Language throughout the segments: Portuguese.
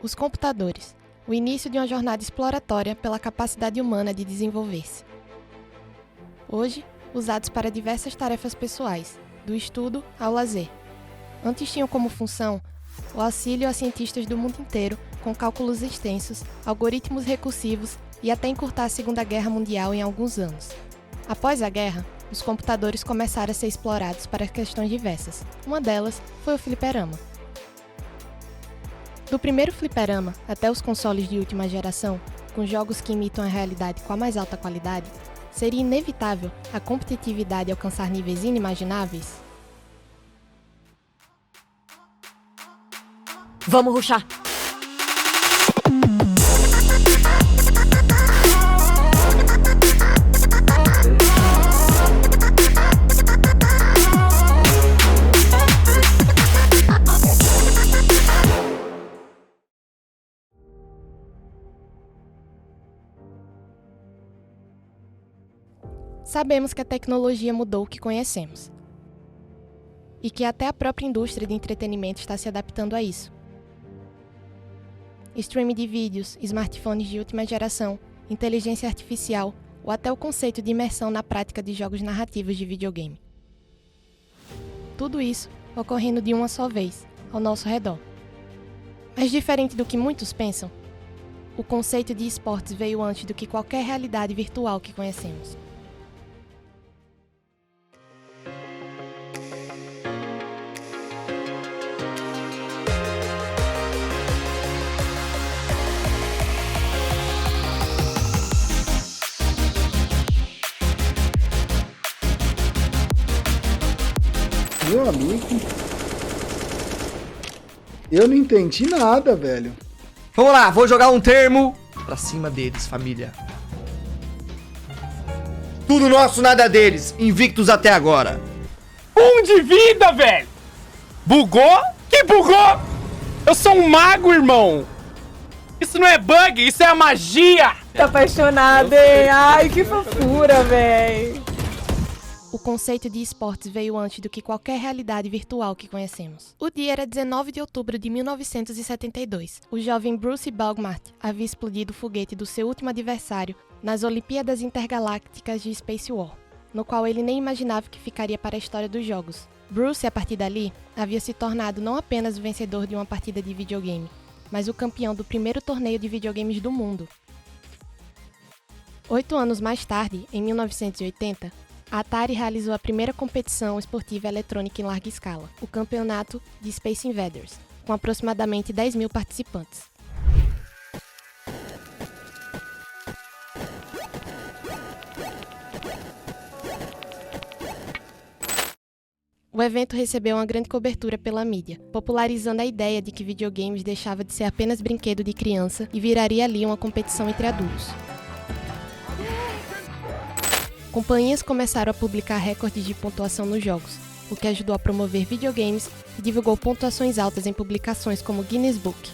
Os computadores, o início de uma jornada exploratória pela capacidade humana de desenvolver-se. Hoje, usados para diversas tarefas pessoais, do estudo ao lazer. Antes tinham como função o auxílio a cientistas do mundo inteiro com cálculos extensos, algoritmos recursivos e até encurtar a Segunda Guerra Mundial em alguns anos. Após a guerra, os computadores começaram a ser explorados para questões diversas. Uma delas foi o fliperama. Do primeiro fliperama até os consoles de última geração, com jogos que imitam a realidade com a mais alta qualidade, seria inevitável a competitividade alcançar níveis inimagináveis? Vamos rushar! Sabemos que a tecnologia mudou o que conhecemos. E que até a própria indústria de entretenimento está se adaptando a isso. Streaming de vídeos, smartphones de última geração, inteligência artificial ou até o conceito de imersão na prática de jogos narrativos de videogame. Tudo isso ocorrendo de uma só vez, ao nosso redor. Mas diferente do que muitos pensam, o conceito de esportes veio antes do que qualquer realidade virtual que conhecemos. Meu amigo, eu não entendi nada, velho. Vamos lá, vou jogar um termo pra cima deles, família. Tudo nosso, nada deles. Invictos até agora. De vida, velho! Bugou? Que bugou? Eu sou um mago, irmão! Isso não é bug, isso é a magia! Tá apaixonado, hein? Ai, que fofura, véi! O conceito de esportes veio antes do que qualquer realidade virtual que conhecemos. O dia era 19 de outubro de 1972. O jovem Bruce Baumart havia explodido o foguete do seu último adversário nas Olimpíadas Intergalácticas de Space War, no qual ele nem imaginava que ficaria para a história dos jogos. Bruce, a partir dali, havia se tornado não apenas o vencedor de uma partida de videogame, mas o campeão do primeiro torneio de videogames do mundo. 8 anos mais tarde, em 1980, a Atari realizou a primeira competição esportiva eletrônica em larga escala, o Campeonato de Space Invaders, com aproximadamente 10 mil participantes. O evento recebeu uma grande cobertura pela mídia, popularizando a ideia de que videogames deixava de ser apenas brinquedo de criança e viraria ali uma competição entre adultos. Companhias começaram a publicar recordes de pontuação nos jogos, o que ajudou a promover videogames e divulgou pontuações altas em publicações como Guinness Book.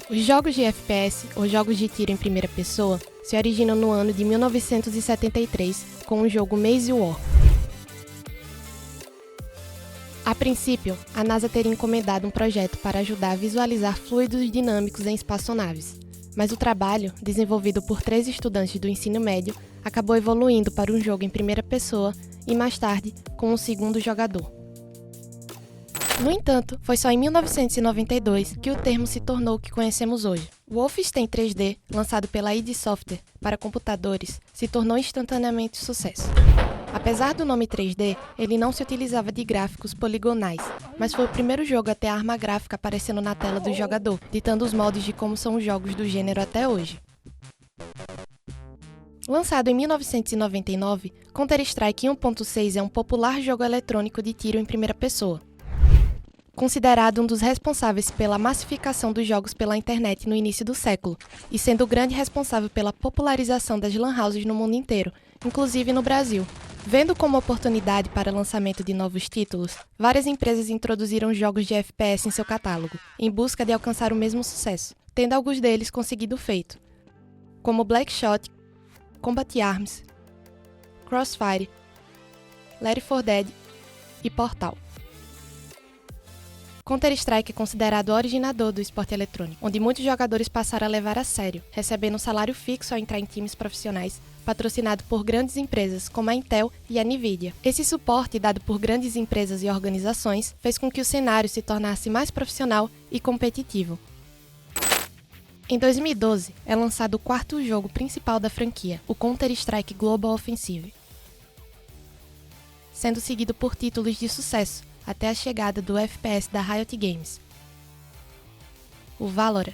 Os jogos de FPS, ou jogos de tiro em primeira pessoa, se originam no ano de 1973 com o jogo Maze War. A princípio, a NASA teria encomendado um projeto para ajudar a visualizar fluidos dinâmicos em espaçonaves, mas o trabalho, desenvolvido por 3 estudantes do ensino médio, acabou evoluindo para um jogo em primeira pessoa e, mais tarde, com um segundo jogador. No entanto, foi só em 1992 que o termo se tornou o que conhecemos hoje. O Wolfenstein 3D, lançado pela id Software para computadores, se tornou instantaneamente sucesso. Apesar do nome 3D, ele não se utilizava de gráficos poligonais, mas foi o primeiro jogo a ter a arma gráfica aparecendo na tela do jogador, ditando os moldes de como são os jogos do gênero até hoje. Lançado em 1999, Counter-Strike 1.6 é um popular jogo eletrônico de tiro em primeira pessoa. Considerado um dos responsáveis pela massificação dos jogos pela internet no início do século, e sendo o grande responsável pela popularização das lan houses no mundo inteiro, inclusive no Brasil. Vendo como oportunidade para lançamento de novos títulos, várias empresas introduziram jogos de FPS em seu catálogo, em busca de alcançar o mesmo sucesso, tendo alguns deles conseguido o feito, como Blackshot, Combat Arms, Crossfire, Left 4 Dead e Portal. Counter-Strike é considerado o originador do esporte eletrônico, onde muitos jogadores passaram a levar a sério, recebendo um salário fixo ao entrar em times profissionais, patrocinado por grandes empresas como a Intel e a Nvidia. Esse suporte dado por grandes empresas e organizações fez com que o cenário se tornasse mais profissional e competitivo. Em 2012, é lançado o quarto jogo principal da franquia, o Counter-Strike Global Offensive, sendo seguido por títulos de sucesso, até a chegada do FPS da Riot Games, o Valorant.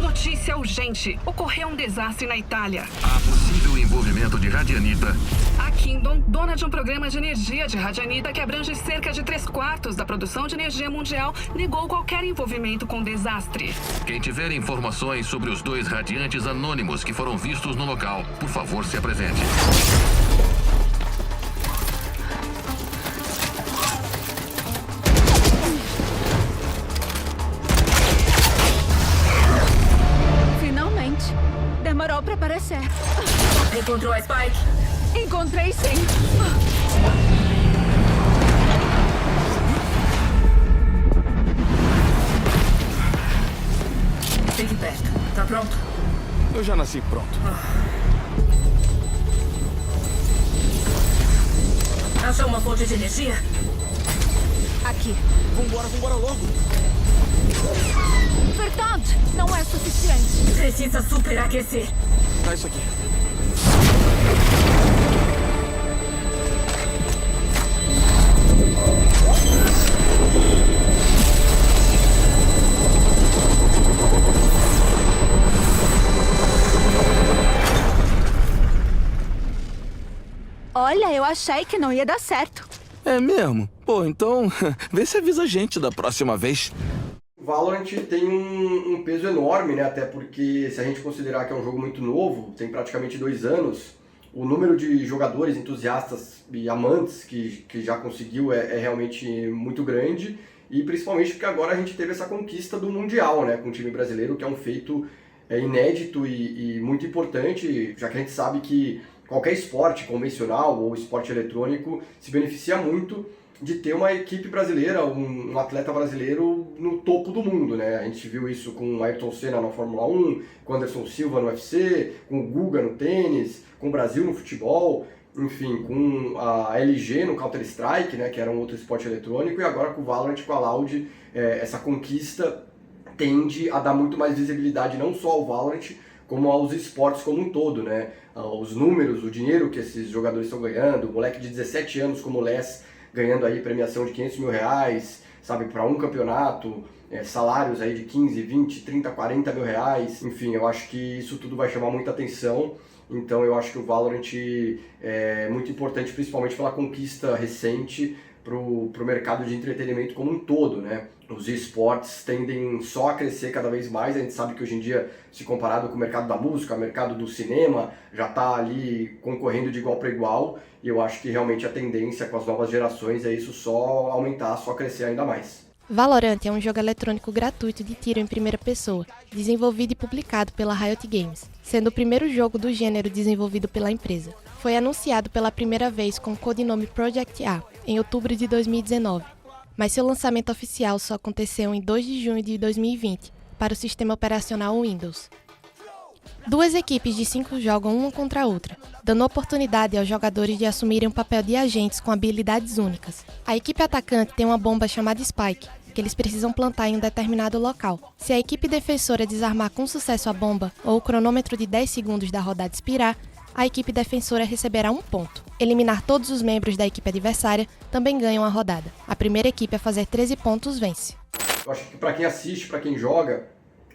Notícia urgente. Ocorreu um desastre na Itália. Há possível envolvimento de Radianita. A Kingdom, dona de um programa de energia de Radianita que abrange cerca de 3/4 da produção de energia mundial, negou qualquer envolvimento com o desastre. Quem tiver informações sobre os 2 radiantes anônimos que foram vistos no local, por favor, se apresente. Demorou pra aparecer. Encontrou a Spike? Encontrei sim. Fique perto. Tá pronto? Eu já nasci pronto. Achou uma fonte de energia? Aqui. Vambora logo. Verdade, não é suficiente. Precisa superaquecer. Tá isso aqui. Olha, eu achei que não ia dar certo. É mesmo? Pô, então vê se avisa a gente da próxima vez. Valorant tem um peso enorme, né? Até porque se a gente considerar que é um jogo muito novo, tem praticamente 2 anos, o número de jogadores, entusiastas e amantes que já conseguiu é realmente muito grande, e principalmente porque agora a gente teve essa conquista do Mundial, né? Com o time brasileiro, que é um feito inédito e muito importante, já que a gente sabe que qualquer esporte convencional ou esporte eletrônico se beneficia muito de ter uma equipe brasileira, um atleta brasileiro no topo do mundo, né? A gente viu isso com o Ayrton Senna na Fórmula 1, com o Anderson Silva no UFC, com o Guga no tênis, com o Brasil no futebol, enfim, com a LG no Counter-Strike, né, que era um outro esporte eletrônico, e agora com o Valorant, com a Loud, essa conquista tende a dar muito mais visibilidade não só ao Valorant, como aos esportes como um todo, né? Os números, o dinheiro que esses jogadores estão ganhando, o moleque de 17 anos como o Les ganhando aí premiação de 500 mil reais, sabe, para um campeonato, salários aí de 15, 20, 30, 40 mil reais, enfim, eu acho que isso tudo vai chamar muita atenção. Então eu acho que o Valorant é muito importante, principalmente pela conquista recente pro mercado de entretenimento como um todo, né? Os esportes tendem só a crescer cada vez mais, a gente sabe que hoje em dia, se comparado com o mercado da música, o mercado do cinema, já está ali concorrendo de igual para igual, e eu acho que realmente a tendência com as novas gerações é isso só aumentar, só crescer ainda mais. Valorant é um jogo eletrônico gratuito de tiro em primeira pessoa, desenvolvido e publicado pela Riot Games, sendo o primeiro jogo do gênero desenvolvido pela empresa. Foi anunciado pela primeira vez com o codinome Project A, em outubro de 2019, mas seu lançamento oficial só aconteceu em 2 de junho de 2020, para o sistema operacional Windows. 2 equipes de 5 jogam uma contra a outra, dando oportunidade aos jogadores de assumirem um papel de agentes com habilidades únicas. A equipe atacante tem uma bomba chamada Spike, que eles precisam plantar em um determinado local. Se a equipe defensora desarmar com sucesso a bomba, ou o cronômetro de 10 segundos da rodada expirar, a equipe defensora receberá 1 ponto. Eliminar todos os membros da equipe adversária também ganham a rodada. A primeira equipe a fazer 13 pontos vence. Eu acho que para quem assiste, para quem joga,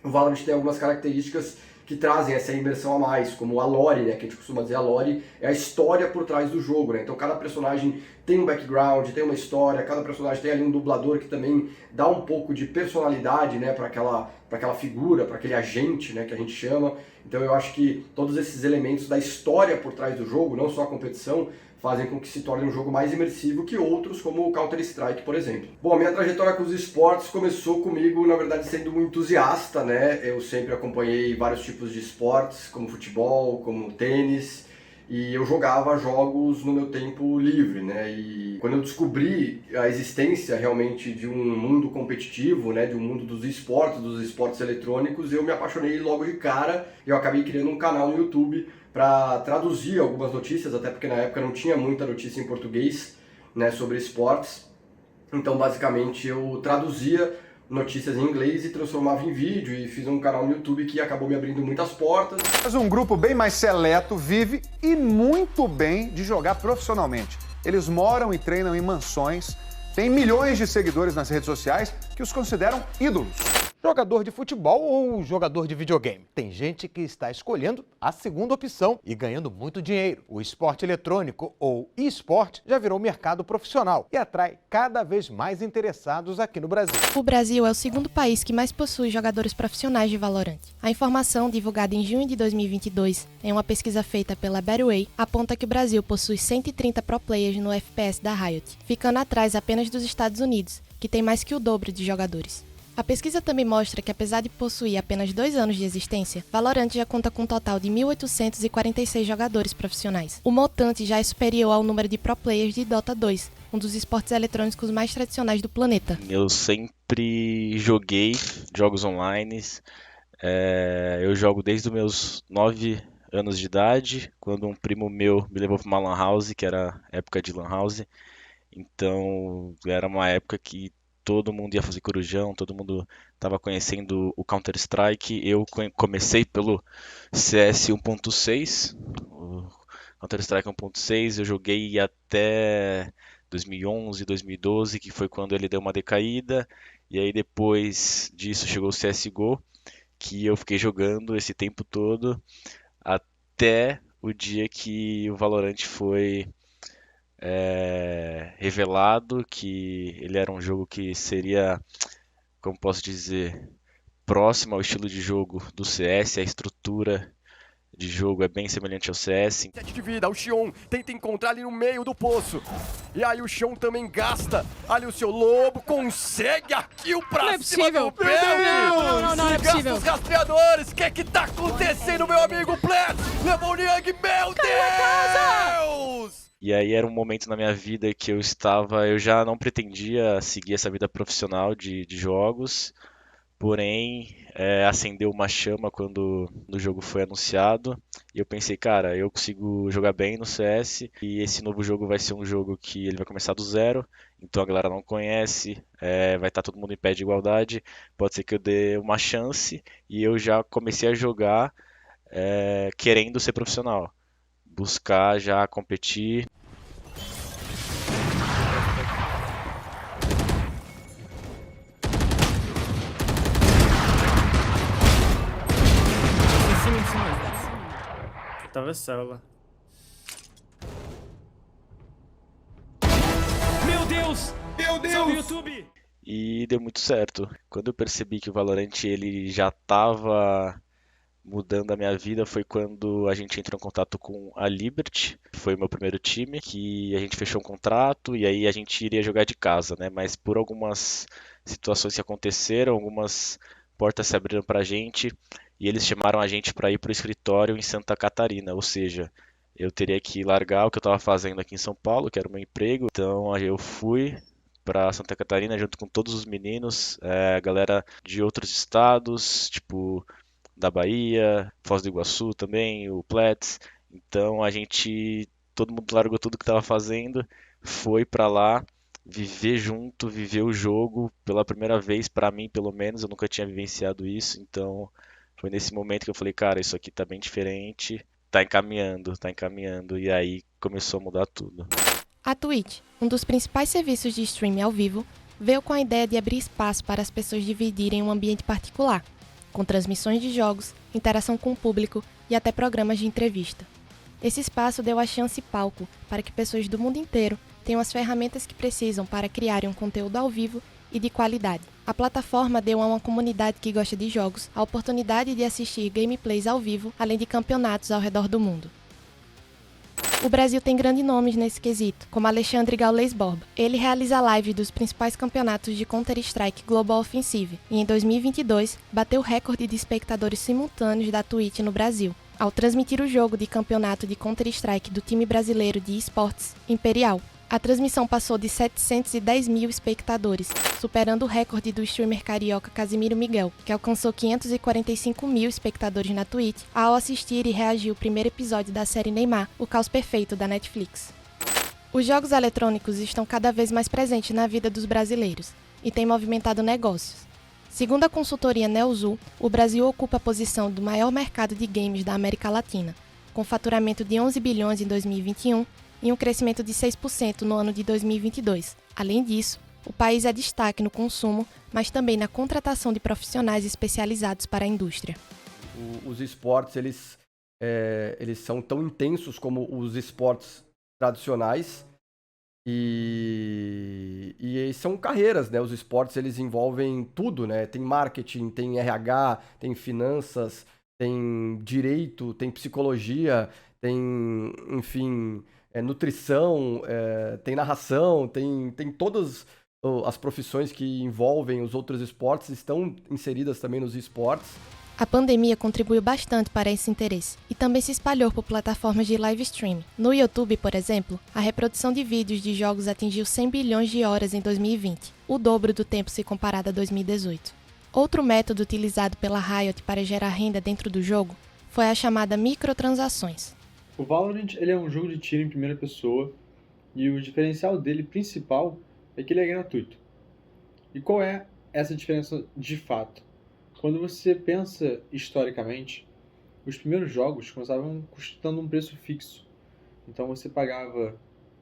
o Valorant tem algumas características que trazem essa imersão a mais, como a lore, né, que a gente costuma dizer, a lore é a história por trás do jogo, né? Então cada personagem tem um background, tem uma história, cada personagem tem ali um dublador que também dá um pouco de personalidade, né, para aquela figura, para aquele agente, né, que a gente chama. Então eu acho que todos esses elementos da história por trás do jogo, não só a competição, fazem com que se torne um jogo mais imersivo que outros, como o Counter-Strike, por exemplo. Bom, a minha trajetória com os esportes começou comigo, na verdade, sendo um entusiasta, né? Eu sempre acompanhei vários tipos de esportes, como futebol, como tênis, e eu jogava jogos no meu tempo livre, né? E quando eu descobri a existência realmente de um mundo competitivo, né? De um mundo dos esportes eletrônicos, eu me apaixonei logo de cara e eu acabei criando um canal no YouTube para traduzir algumas notícias, até porque na época não tinha muita notícia em português, né? Sobre esportes. Então, basicamente, eu traduzia notícias em inglês e transformava em vídeo e fiz um canal no YouTube que acabou me abrindo muitas portas. Mas um grupo bem mais seleto vive e muito bem de jogar profissionalmente. Eles moram e treinam em mansões, têm milhões de seguidores nas redes sociais que os consideram ídolos. Jogador de futebol ou jogador de videogame? Tem gente que está escolhendo a segunda opção e ganhando muito dinheiro. O esporte eletrônico ou e-sport já virou mercado profissional e atrai cada vez mais interessados aqui no Brasil. O Brasil é o segundo país que mais possui jogadores profissionais de Valorant. A informação divulgada em junho de 2022 em uma pesquisa feita pela Betway aponta que o Brasil possui 130 pro players no FPS da Riot, ficando atrás apenas dos Estados Unidos, que tem mais que o dobro de jogadores. A pesquisa também mostra que, apesar de possuir apenas 2 anos de existência, Valorant já conta com um total de 1.846 jogadores profissionais. O montante já é superior ao número de pro players de Dota 2, um dos esportes eletrônicos mais tradicionais do planeta. Eu sempre joguei jogos online. Eu jogo desde os meus 9 anos de idade, quando um primo meu me levou para uma lan house, que era época de lan house. Então, era uma época que todo mundo ia fazer corujão, todo mundo estava conhecendo o Counter-Strike. Eu comecei pelo CS 1.6, o Counter-Strike 1.6, eu joguei até 2011, 2012, que foi quando ele deu uma decaída, e aí depois disso chegou o CSGO, que eu fiquei jogando esse tempo todo, até o dia que o Valorant foi revelado, que ele era um jogo que seria, como posso dizer, próximo ao estilo de jogo do CS. A estrutura de jogo é bem semelhante ao CS. 7 de vida, o Xion tenta encontrar ali no meio do poço. E aí o Xion também gasta ali o seu lobo, consegue a kill pra cima do Belg. Não é possível. Os rastreadores, o que tá acontecendo, meu amigo Plet? Levou o Niang, meu Deus! E aí era um momento na minha vida que eu já não pretendia seguir essa vida profissional de jogos, porém acendeu uma chama quando o jogo foi anunciado, e eu pensei, cara, eu consigo jogar bem no CS, e esse novo jogo vai ser um jogo que ele vai começar do zero, então a galera não conhece, vai estar todo mundo em pé de igualdade, pode ser que eu dê uma chance, e eu já comecei a jogar querendo ser profissional. Buscar já competir. Em cima. Tava célula. Meu Deus! Meu Deus! Salve, YouTube! E deu muito certo. Quando eu percebi que o Valorant ele já estava mudando a minha vida, foi quando a gente entrou em contato com a Liberty, que foi o meu primeiro time, que a gente fechou um contrato e aí a gente iria jogar de casa, né? Mas por algumas situações que aconteceram, algumas portas se abriram pra gente e eles chamaram a gente para ir pro escritório em Santa Catarina, ou seja, eu teria que largar o que eu estava fazendo aqui em São Paulo, que era o meu emprego, então eu fui para Santa Catarina junto com todos os meninos, galera de outros estados, tipo da Bahia, Foz do Iguaçu também, o Plets. Então todo mundo largou tudo que estava fazendo, foi para lá viver junto, viver o jogo pela primeira vez, para mim pelo menos, eu nunca tinha vivenciado isso, então foi nesse momento que eu falei, cara, isso aqui tá bem diferente, tá encaminhando, e aí começou a mudar tudo. A Twitch, um dos principais serviços de streaming ao vivo, veio com a ideia de abrir espaço para as pessoas dividirem um ambiente particular, com transmissões de jogos, interação com o público e até programas de entrevista. Esse espaço deu a chance e palco para que pessoas do mundo inteiro tenham as ferramentas que precisam para criarem um conteúdo ao vivo e de qualidade. A plataforma deu a uma comunidade que gosta de jogos a oportunidade de assistir gameplays ao vivo, além de campeonatos ao redor do mundo. O Brasil tem grandes nomes nesse quesito, como Alexandre Gaules Borba. Ele realiza lives dos principais campeonatos de Counter-Strike Global Offensive e em 2022 bateu o recorde de espectadores simultâneos da Twitch no Brasil, ao transmitir o jogo de campeonato de Counter-Strike do time brasileiro de esportes Imperial. A transmissão passou de 710 mil espectadores, superando o recorde do streamer carioca Casimiro Miguel, que alcançou 545 mil espectadores na Twitch ao assistir e reagir ao primeiro episódio da série Neymar, O Caos Perfeito, da Netflix. Os jogos eletrônicos estão cada vez mais presentes na vida dos brasileiros e têm movimentado negócios. Segundo a consultoria Neozoo, o Brasil ocupa a posição do maior mercado de games da América Latina, com faturamento de 11 bilhões em 2021 e um crescimento de 6% no ano de 2022. Além disso, o país é destaque no consumo, mas também na contratação de profissionais especializados para a indústria. Os esportes, eles são tão intensos como os esportes tradicionais e são carreiras, né? Os esportes, eles envolvem tudo, né? Tem marketing, tem RH, tem finanças, tem direito, tem psicologia, tem, enfim, nutrição, tem narração, tem todas as profissões que envolvem os outros esportes estão inseridas também nos esportes. A pandemia contribuiu bastante para esse interesse e também se espalhou por plataformas de live streaming. No YouTube, por exemplo, a reprodução de vídeos de jogos atingiu 100 bilhões de horas em 2020, o dobro do tempo se comparado a 2018. Outro método utilizado pela Riot para gerar renda dentro do jogo foi a chamada microtransações. O Valorant ele é um jogo de tiro em primeira pessoa e o diferencial dele principal é que ele é gratuito. E qual é essa diferença de fato? Quando você pensa historicamente, os primeiros jogos começavam custando um preço fixo. Então você pagava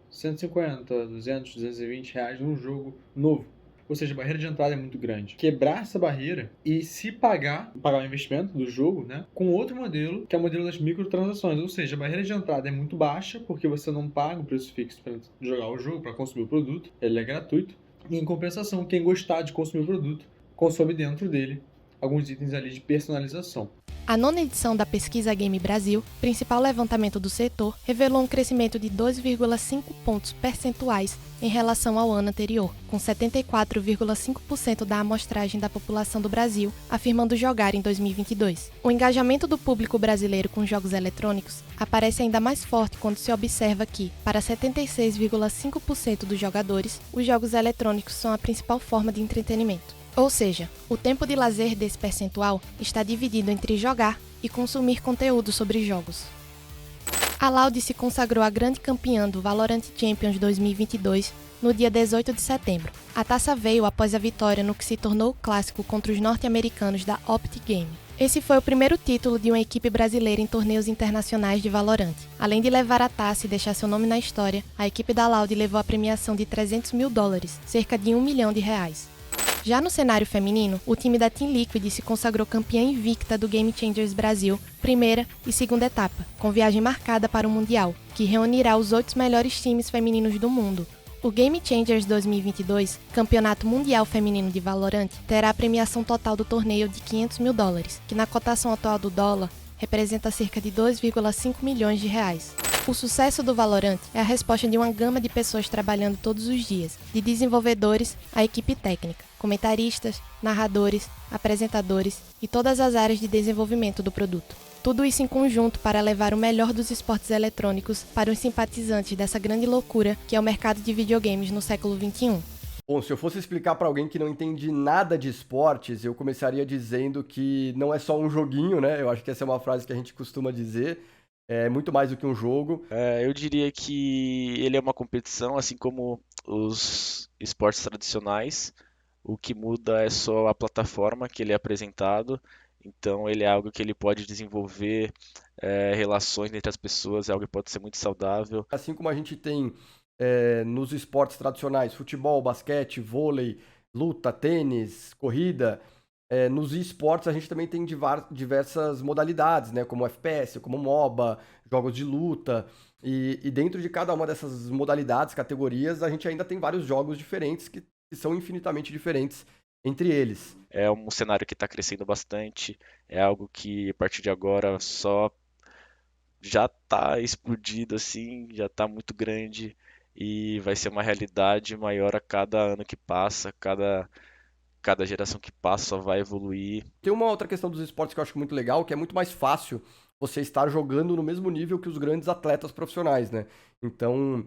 150, 200, 220 reais num jogo novo. Ou seja, a barreira de entrada é muito grande. Quebrar essa barreira e se pagar o investimento do jogo, né, com outro modelo, que é o modelo das microtransações. Ou seja, a barreira de entrada é muito baixa, porque você não paga o preço fixo para jogar o jogo, para consumir o produto. Ele é gratuito. E em compensação, quem gostar de consumir o produto, consome dentro dele alguns itens ali de personalização. A 9ª edição da Pesquisa Game Brasil, principal levantamento do setor, revelou um crescimento de 2,5 pontos percentuais em relação ao ano anterior, com 74,5% da amostragem da população do Brasil afirmando jogar em 2022. O engajamento do público brasileiro com jogos eletrônicos aparece ainda mais forte quando se observa que, para 76,5% dos jogadores, os jogos eletrônicos são a principal forma de entretenimento. Ou seja, o tempo de lazer desse percentual está dividido entre jogar e consumir conteúdo sobre jogos. A Loud se consagrou a grande campeã do Valorant Champions 2022 no dia 18 de setembro. A taça veio após a vitória no que se tornou o clássico contra os norte-americanos da Optic Game. Esse foi o primeiro título de uma equipe brasileira em torneios internacionais de Valorant. Além de levar a taça e deixar seu nome na história, a equipe da Loud levou a premiação de $300 mil, cerca de R$1 milhão. Já no cenário feminino, o time da Team Liquid se consagrou campeã invicta do Game Changers Brasil, primeira e segunda etapa, com viagem marcada para o Mundial, que reunirá os 8 melhores times femininos do mundo. O Game Changers 2022, campeonato mundial feminino de Valorant, terá a premiação total do torneio de $500 mil, que na cotação atual do dólar representa cerca de 2,5 milhões de reais. O sucesso do Valorant é a resposta de uma gama de pessoas trabalhando todos os dias, de desenvolvedores à equipe técnica, comentaristas, narradores, apresentadores e todas as áreas de desenvolvimento do produto. Tudo isso em conjunto para levar o melhor dos esportes eletrônicos para os simpatizantes dessa grande loucura que é o mercado de videogames no século XXI. Bom, se eu fosse explicar para alguém que não entende nada de esportes, eu começaria dizendo que não é só um joguinho, né? Eu acho que essa é uma frase que a gente costuma dizer. É muito mais do que um jogo. Eu diria que ele é uma competição, assim como os esportes tradicionais. O que muda é só a plataforma que ele é apresentado. Então ele é algo que ele pode desenvolver relações entre as pessoas, é algo que pode ser muito saudável. Assim como a gente tem nos esportes tradicionais, futebol, basquete, vôlei, luta, tênis, corrida... nos esportes a gente também tem diversas modalidades, né? Como FPS, como MOBA, jogos de luta. E dentro de cada uma dessas modalidades, categorias, a gente ainda tem vários jogos diferentes que são infinitamente diferentes entre eles. É um cenário que está crescendo bastante, é algo que a partir de agora só já está explodido assim, já está muito grande e vai ser uma realidade maior a cada ano que passa, cada geração que passa só vai evoluir. Tem uma outra questão dos esportes que eu acho muito legal, que é muito mais fácil você estar jogando no mesmo nível que os grandes atletas profissionais, né? Então,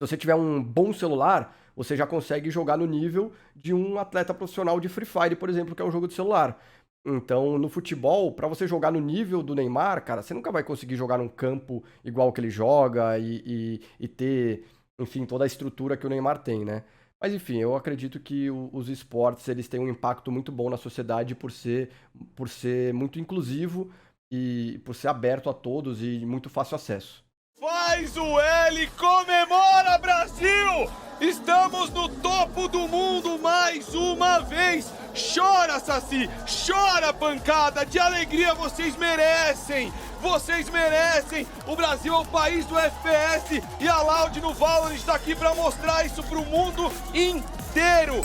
se você tiver um bom celular, você já consegue jogar no nível de um atleta profissional de Free Fire, por exemplo, que é um jogo de celular. Então, no futebol, para você jogar no nível do Neymar, cara, você nunca vai conseguir jogar num campo igual que ele joga e ter, enfim, toda a estrutura que o Neymar tem, né? Mas, enfim, eu acredito que os esportes, eles têm um impacto muito bom na sociedade por ser muito inclusivo e por ser aberto a todos e muito fácil acesso. Faz o L, comemora, Brasil! Estamos no topo do mundo mais uma vez! Chora, Saci! Chora, pancada! De alegria vocês merecem! Vocês merecem! O Brasil é o país do FPS e a Loud no Valorant está aqui para mostrar isso pro mundo inteiro!